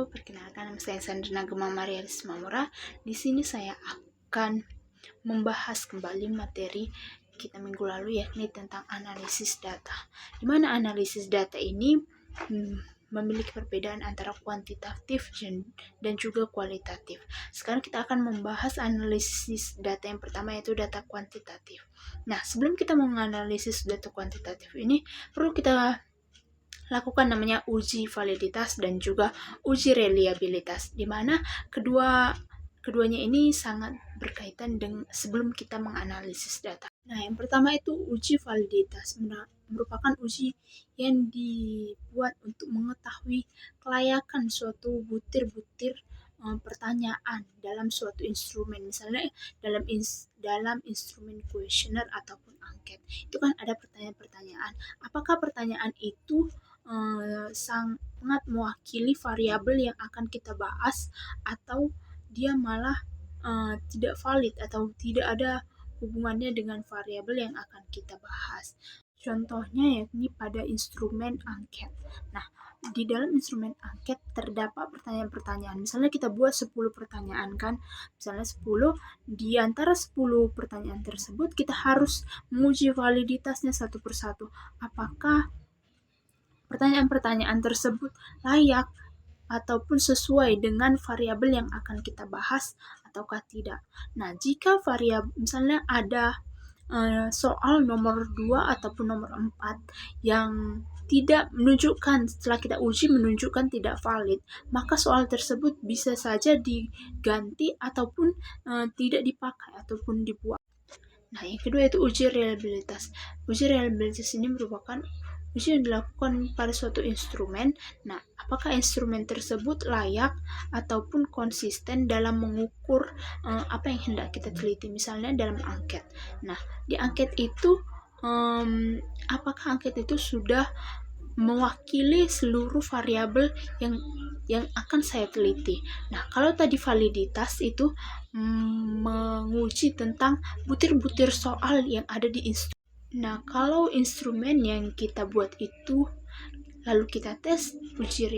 perkenalkan nama saya Sandrina Gema Maria Rismamura. Di sini saya akan membahas kembali materi kita minggu lalu, yakni tentang analisis data. Di mana analisis data ini memiliki perbedaan antara kuantitatif dan juga kualitatif. Sekarang kita akan membahas analisis data yang pertama, yaitu data kuantitatif. Nah, sebelum kita menganalisis data kuantitatif ini, perlu kita lakukan namanya uji validitas dan juga uji reliabilitas, di mana keduanya ini sangat berkaitan dengan sebelum kita menganalisis data. Nah, yang pertama itu uji validitas, merupakan uji yang dibuat untuk mengetahui kelayakan suatu butir-butir pertanyaan dalam suatu instrumen. Misalnya dalam instrumen kuesioner ataupun angket, itu kan ada pertanyaan-pertanyaan. Apakah pertanyaan itu sangat mewakili variabel yang akan kita bahas, atau dia malah tidak valid atau tidak ada hubungannya dengan variabel yang akan kita bahas. Contohnya yakni pada instrumen angket. Nah, di dalam instrumen angket terdapat pertanyaan-pertanyaan. Misalnya kita buat 10 pertanyaan kan. Misalnya 10, di antara 10 pertanyaan tersebut kita harus menguji validitasnya satu persatu. Apakah pertanyaan-pertanyaan tersebut layak ataupun sesuai dengan variabel yang akan kita bahas ataukah tidak. Nah, jika variabel misalnya ada soal nomor 2 ataupun nomor 4 yang tidak menunjukkan, setelah kita uji menunjukkan tidak valid, maka soal tersebut bisa saja diganti ataupun tidak dipakai ataupun dibuang. Nah, yang kedua itu uji reliabilitas. Uji reliabilitas ini merupakan uji yang dilakukan pada suatu instrumen. Nah, apakah instrumen tersebut layak ataupun konsisten dalam mengukur apa yang hendak kita teliti, misalnya dalam angket. Nah, di angket itu apakah angket itu sudah mewakili seluruh variabel yang akan saya teliti. Nah, kalau tadi validitas itu menguji tentang butir-butir soal yang ada di instrumen. Nah, kalau instrumen yang kita buat itu lalu kita tes uji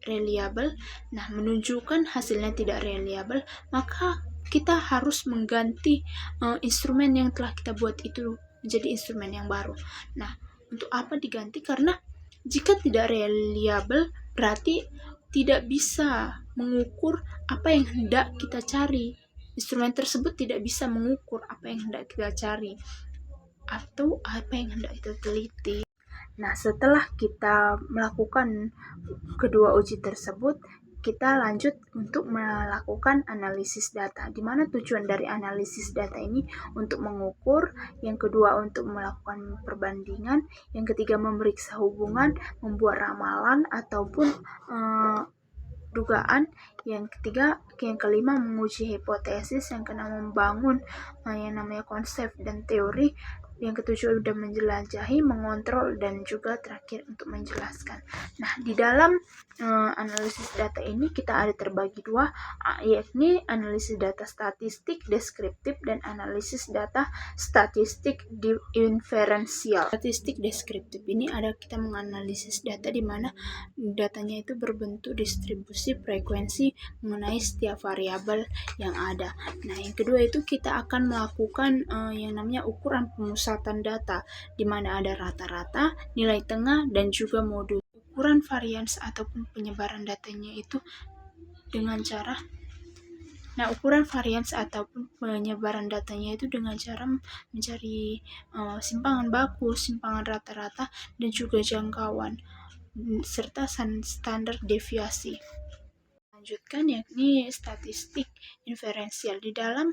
reliable, nah menunjukkan hasilnya tidak reliable, maka kita harus mengganti instrumen yang telah kita buat itu menjadi instrumen yang baru. Nah, untuk apa diganti? Karena jika tidak reliable, berarti tidak bisa mengukur apa yang hendak kita cari. Instrumen tersebut tidak bisa mengukur apa yang hendak kita cari atau apa yang hendak kita teliti. Nah, setelah kita melakukan kedua uji tersebut, kita lanjut untuk melakukan analisis data, di mana tujuan dari analisis data ini untuk mengukur, yang kedua untuk melakukan perbandingan, yang ketiga memeriksa hubungan, membuat ramalan ataupun dugaan, yang kelima menguji hipotesis, yang keenam membangun yang namanya konsep dan teori, yang ketujuh udah menjelajahi, mengontrol, dan juga terakhir untuk menjelaskan. Nah, di dalam analisis data ini kita ada terbagi dua, yakni analisis data statistik deskriptif dan analisis data statistik inferensial. Statistik deskriptif ini ada kita menganalisis data di mana datanya itu berbentuk distribusi frekuensi mengenai setiap variabel yang ada. Nah, yang kedua itu kita akan melakukan yang namanya ukuran pemusatan data, di mana ada rata-rata, nilai tengah, dan juga modul. Ukuran varians ataupun penyebaran datanya itu dengan cara ukuran varians ataupun penyebaran datanya itu dengan cara mencari simpangan bagus, simpangan rata-rata, dan juga jangkauan serta standar deviasi. Lanjutkan yakni statistik inferensial. Di dalam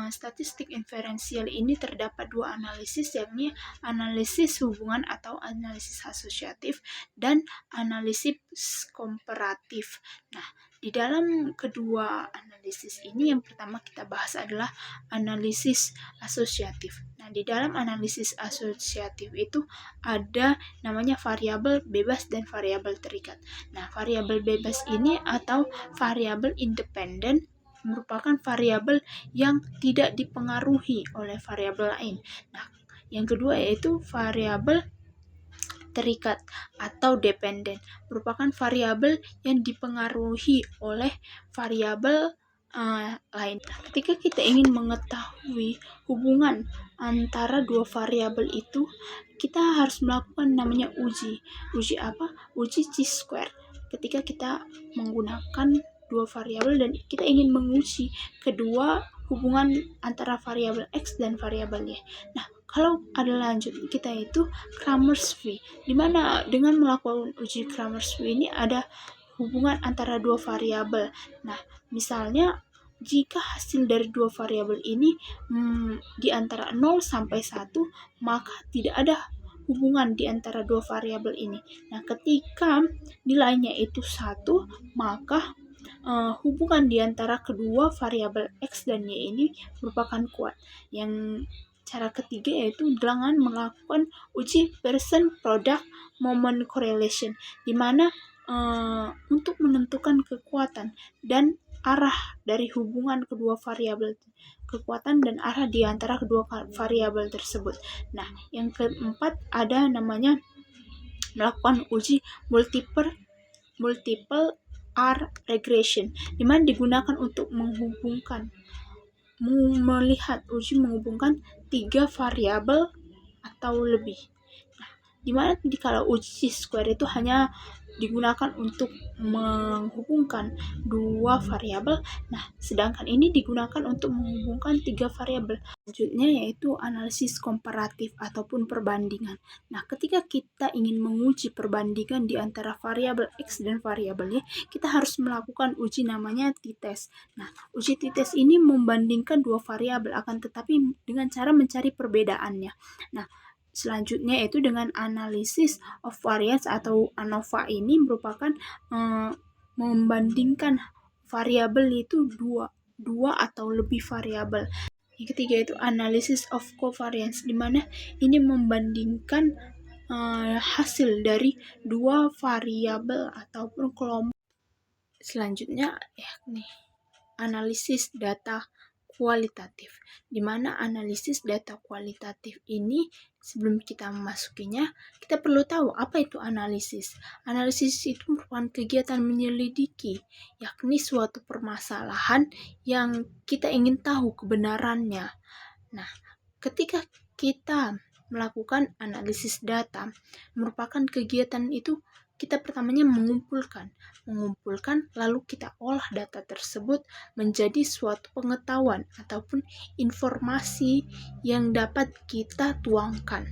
statistik inferensial ini terdapat dua analisis, yakni analisis hubungan atau analisis asosiatif dan analisis komparatif. Nah, di dalam kedua analisis ini yang pertama kita bahas adalah analisis asosiatif. Nah, di dalam analisis asosiatif itu ada namanya variabel bebas dan variabel terikat. Nah, variabel bebas ini atau variabel independen merupakan variabel yang tidak dipengaruhi oleh variabel lain. Nah, yang kedua yaitu variabel terikat atau dependen, merupakan variabel yang dipengaruhi oleh variabel lain. Ketika kita ingin mengetahui hubungan antara dua variabel itu, kita harus melakukan namanya uji. Uji apa? Uji chi-square. Ketika kita menggunakan dua variabel dan kita ingin menguji kedua hubungan antara variabel x dan variabel y. Nah, kalau ada lanjut kita itu Kramers-Wy, di mana dengan melakukan uji Kramers-Wy ini ada hubungan antara dua variabel. Nah, misalnya jika hasil dari dua variabel ini di antara 0 sampai 1, maka tidak ada hubungan di antara dua variabel ini. Nah, ketika nilainya itu 1, maka hubungan di antara kedua variabel x dan y ini merupakan kuat. Yang cara ketiga yaitu dengan melakukan uji Pearson product moment correlation, di mana untuk menentukan kekuatan dan arah dari hubungan kedua variabel, kekuatan dan arah di antara kedua variabel tersebut. Nah, yang keempat ada namanya melakukan uji multiple R regression, di mana digunakan untuk melihat uji menghubungkan 3 variabel atau lebih. Nah, di mana kalau uji square itu hanya digunakan untuk menghubungkan 2 variabel, nah sedangkan ini digunakan untuk menghubungkan 3 variabel. Selanjutnya yaitu analisis komparatif ataupun perbandingan. Nah, ketika kita ingin menguji perbandingan di antara variabel x dan variabel y, kita harus melakukan uji namanya t-test. Nah, uji t-test ini membandingkan 2 variabel, akan tetapi dengan cara mencari perbedaannya. Nah, selanjutnya yaitu dengan analisis of variance atau ANOVA. Ini merupakan membandingkan variabel itu dua atau lebih variabel. Yang ketiga itu analisis of covariance, di mana ini membandingkan hasil dari 2 variabel ataupun kelompok. Selanjutnya yakni analisis data kualitatif, di mana analisis data kualitatif ini sebelum kita memasukinya, kita perlu tahu apa itu analisis. Analisis itu merupakan kegiatan menyelidiki, yakni suatu permasalahan yang kita ingin tahu kebenarannya. Nah, ketika kita melakukan analisis data, merupakan kegiatan itu kita pertamanya mengumpulkan, lalu kita olah data tersebut menjadi suatu pengetahuan ataupun informasi yang dapat kita tuangkan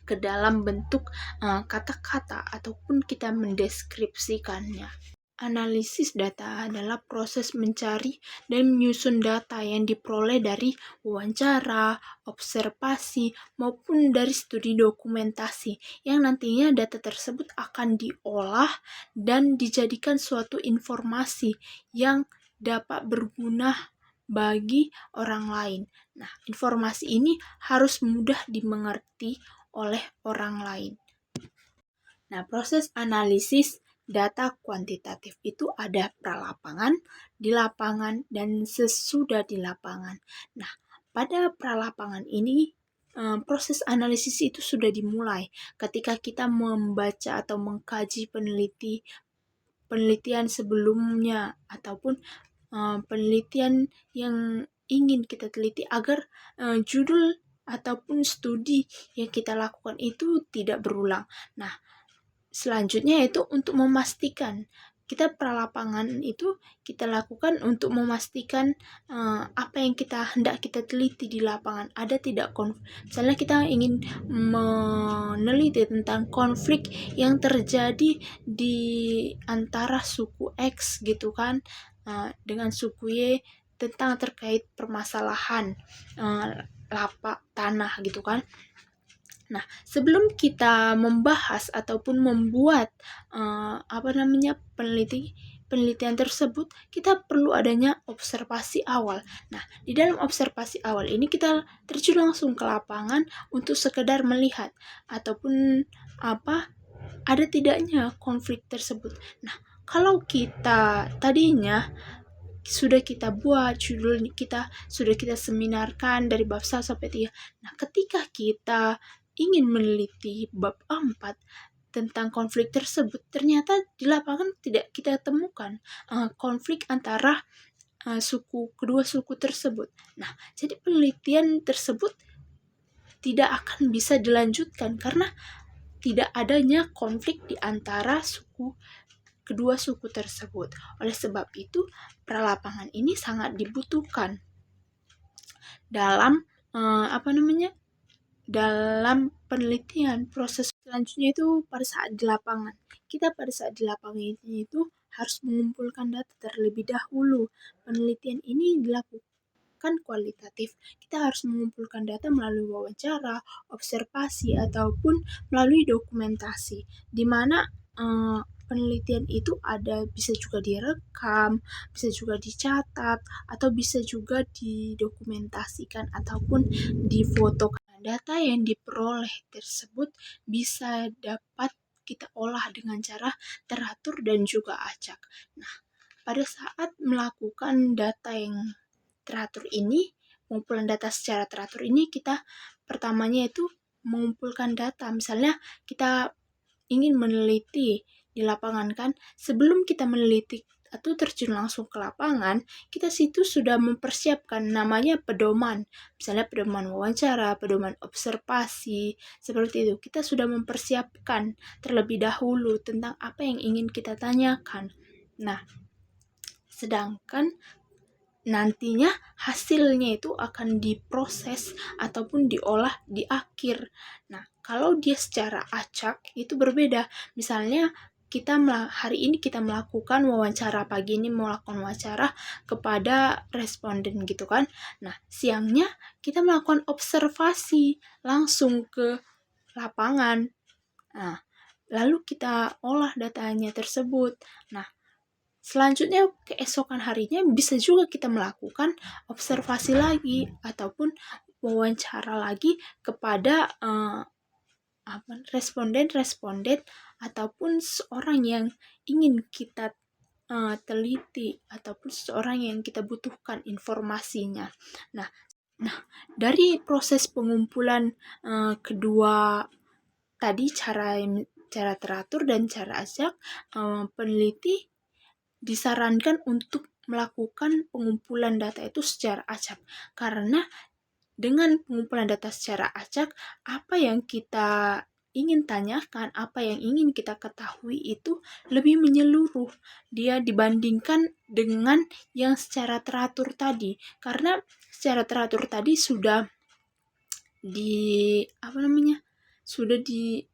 ke dalam bentuk kata-kata ataupun kita mendeskripsikannya. Analisis data adalah proses mencari dan menyusun data yang diperoleh dari wawancara, observasi, maupun dari studi dokumentasi, yang nantinya data tersebut akan diolah dan dijadikan suatu informasi yang dapat berguna bagi orang lain. Nah, informasi ini harus mudah dimengerti oleh orang lain. Nah, proses analisis data kuantitatif itu ada pralapangan, di lapangan, dan sesudah di lapangan. Nah, pada pralapangan ini proses analisis itu sudah dimulai ketika kita membaca atau mengkaji penelitian sebelumnya ataupun penelitian yang ingin kita teliti agar judul ataupun studi yang kita lakukan itu tidak berulang. Nah, selanjutnya yaitu untuk memastikan kita pralapangan itu kita lakukan untuk memastikan apa yang hendak kita teliti di lapangan ada tidak misalnya kita ingin meneliti tentang konflik yang terjadi di antara suku X gitu kan dengan suku Y tentang terkait permasalahan lapak tanah gitu kan. Nah, sebelum kita membahas ataupun membuat penelitian tersebut, kita perlu adanya observasi awal. Nah, di dalam observasi awal ini kita terjun langsung ke lapangan untuk sekedar melihat ataupun ada tidaknya konflik tersebut. Nah, kalau kita tadinya sudah kita buat judul, sudah kita seminarkan dari bab 1 sampai 3. Nah, ketika kita ingin meneliti bab 4 tentang konflik tersebut, ternyata di lapangan tidak kita temukan konflik antara kedua suku tersebut. Nah, jadi penelitian tersebut tidak akan bisa dilanjutkan karena tidak adanya konflik di antara kedua suku tersebut. Oleh sebab itu, pralapangan ini sangat dibutuhkan dalam dalam penelitian. Proses selanjutnya itu pada saat di lapangan. Kita pada saat di lapangan itu harus mengumpulkan data terlebih dahulu. Penelitian ini dilakukan kualitatif. Kita harus mengumpulkan data melalui wawancara, observasi, ataupun melalui dokumentasi, di mana penelitian itu bisa juga direkam, bisa juga dicatat, atau bisa juga didokumentasikan ataupun difotokan. Data yang diperoleh tersebut bisa dapat kita olah dengan cara teratur dan juga acak. Nah, pada saat melakukan data yang teratur ini, pengumpulan data secara teratur ini, kita pertamanya itu mengumpulkan data. Misalnya kita ingin meneliti di lapangan kan, sebelum kita meneliti atau terjun langsung ke lapangan, kita situ sudah mempersiapkan namanya pedoman. Misalnya pedoman wawancara, pedoman observasi, seperti itu. Kita sudah mempersiapkan terlebih dahulu tentang apa yang ingin kita tanyakan. Nah, sedangkan nantinya hasilnya itu akan diproses ataupun diolah di akhir. Nah, kalau dia secara acak itu berbeda. Misalnya hari ini kita melakukan wawancara, pagi ini melakukan wawancara kepada responden gitu kan. Nah, siangnya kita melakukan observasi langsung ke lapangan. Nah, lalu kita olah datanya tersebut. Nah, selanjutnya keesokan harinya bisa juga kita melakukan observasi lagi ataupun wawancara lagi kepada responden ataupun seorang yang ingin kita teliti ataupun seorang yang kita butuhkan informasinya. Nah, dari proses pengumpulan kedua tadi, cara teratur dan cara acak, peneliti disarankan untuk melakukan pengumpulan data itu secara acak, karena dengan pengumpulan data secara acak, apa yang kita ingin tanyakan, apa yang ingin kita ketahui itu lebih menyeluruh dia dibandingkan dengan yang secara teratur tadi. Karena secara teratur tadi sudah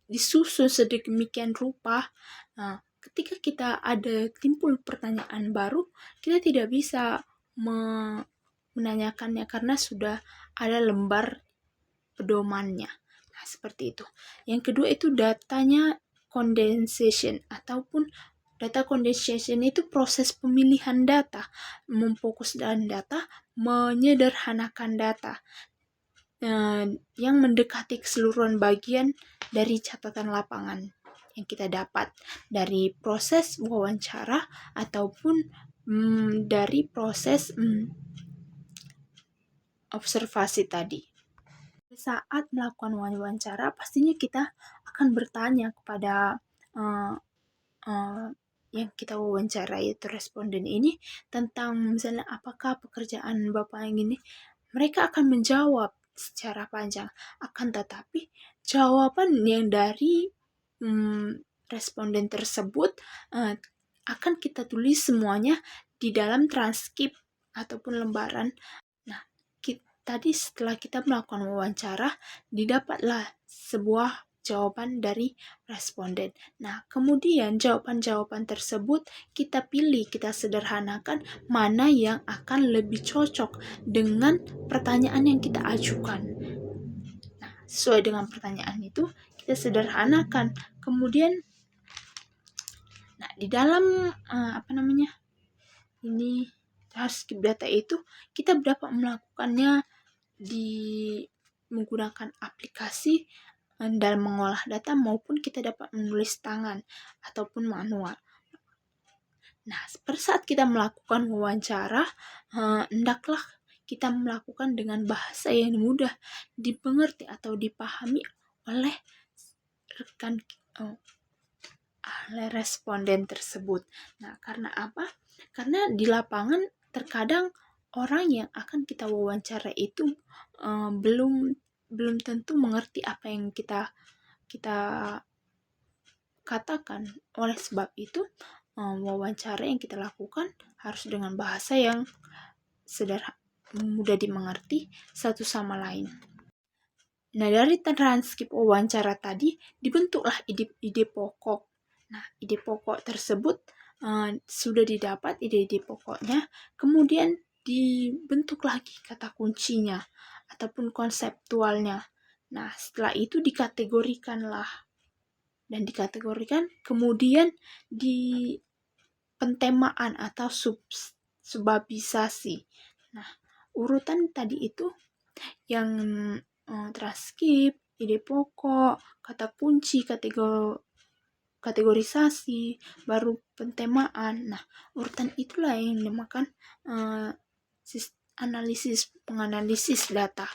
disusun sedemikian rupa. Nah, ketika kita ada timbul pertanyaan baru, kita tidak bisa menanyakannya karena sudah ada lembar pedomannya. Nah, seperti itu. Yang kedua itu datanya condensation ataupun data condensation itu proses pemilihan data, memfokuskan data, menyederhanakan data yang mendekati keseluruhan bagian dari catatan lapangan yang kita dapat dari proses wawancara ataupun dari proses observasi tadi. Saat melakukan wawancara, pastinya kita akan bertanya kepada yang kita wawancarai itu responden ini tentang misalnya apakah pekerjaan Bapak yang ini. Mereka akan menjawab secara panjang, akan tetapi jawaban yang dari responden tersebut akan kita tulis semuanya di dalam transkrip ataupun lembaran. Nah, tadi setelah kita melakukan wawancara, didapatlah sebuah jawaban dari responden. Nah, kemudian jawaban-jawaban tersebut kita pilih, kita sederhanakan mana yang akan lebih cocok dengan pertanyaan yang kita ajukan. Nah, sesuai dengan pertanyaan itu, kita sederhanakan. Kemudian, di dalam transkrip data itu, kita dapat melakukannya menggunakan aplikasi dalam mengolah data maupun kita dapat menulis tangan ataupun manual. Nah, pada saat kita melakukan wawancara, hendaklah kita melakukan dengan bahasa yang mudah dimengerti atau dipahami oleh rekan oleh responden tersebut. Nah, karena apa? Karena di lapangan terkadang orang yang akan kita wawancara itu belum tentu mengerti apa yang kita katakan. Oleh sebab itu, wawancara yang kita lakukan harus dengan bahasa yang mudah dimengerti satu sama lain. Nah, dari transkrip wawancara tadi dibentuklah ide pokok. Nah, ide pokok tersebut sudah didapat ide-ide pokoknya, kemudian dibentuk lagi kata kuncinya ataupun konseptualnya. Nah, setelah itu dikategorikan, kemudian di pentemaan atau subbabisasi. Nah, urutan tadi itu yang transkrip, ide pokok, kata kunci, kategorisasi, baru pentemaan. Nah, urutan itulah yang dinamakan menganalisis data.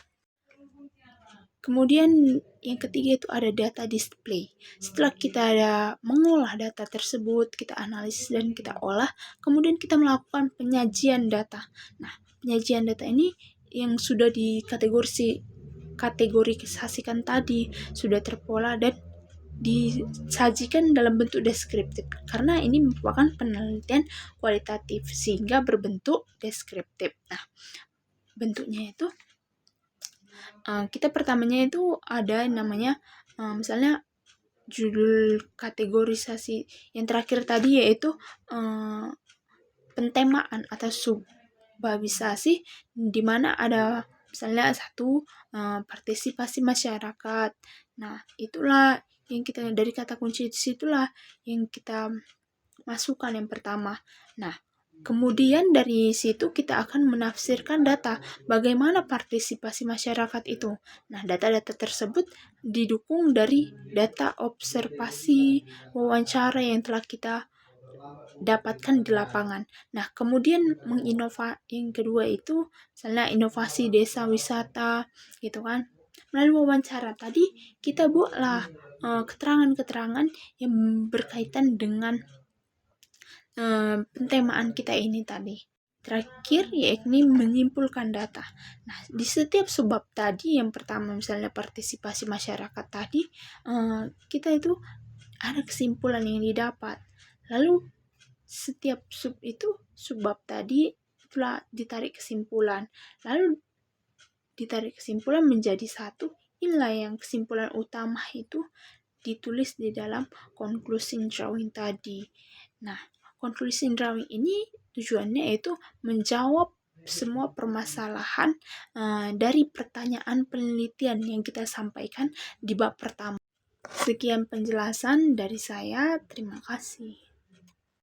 Kemudian yang ketiga itu ada data display. Setelah kita mengolah data tersebut, kita analisis dan kita olah, kemudian kita melakukan penyajian data. Nah, penyajian data ini yang sudah dikategorisasikan tadi, sudah terpola dan disajikan dalam bentuk deskriptif. Karena ini merupakan penelitian kualitatif sehingga berbentuk deskriptif. Nah, bentuknya itu kita pertamanya itu ada namanya misalnya judul kategorisasi, yang terakhir tadi yaitu pentemaan atau subbabisasi, di mana ada misalnya satu partisipasi masyarakat. Nah, itulah yang kita dari kata kunci disitulah yang kita masukkan yang pertama. Nah, kemudian dari situ kita akan menafsirkan data bagaimana partisipasi masyarakat itu. Nah, data-data tersebut didukung dari data observasi wawancara yang telah kita dapatkan di lapangan. Nah, kemudian yang kedua itu misalnya inovasi desa wisata gitu kan. Melalui wawancara tadi kita buatlah keterangan-keterangan yang berkaitan dengan pentemaan kita ini tadi. Terakhir, yakni menyimpulkan data. Nah, di setiap subbab tadi, yang pertama misalnya partisipasi masyarakat tadi, kita itu ada kesimpulan yang didapat. Lalu, setiap subbab tadi, itulah ditarik kesimpulan. Lalu, ditarik kesimpulan menjadi satu, inilah yang kesimpulan utama itu ditulis di dalam conclusion drawing tadi. Nah, conclusion drawing ini tujuannya yaitu menjawab semua permasalahan dari pertanyaan penelitian yang kita sampaikan di bab pertama. Sekian penjelasan dari saya, terima kasih.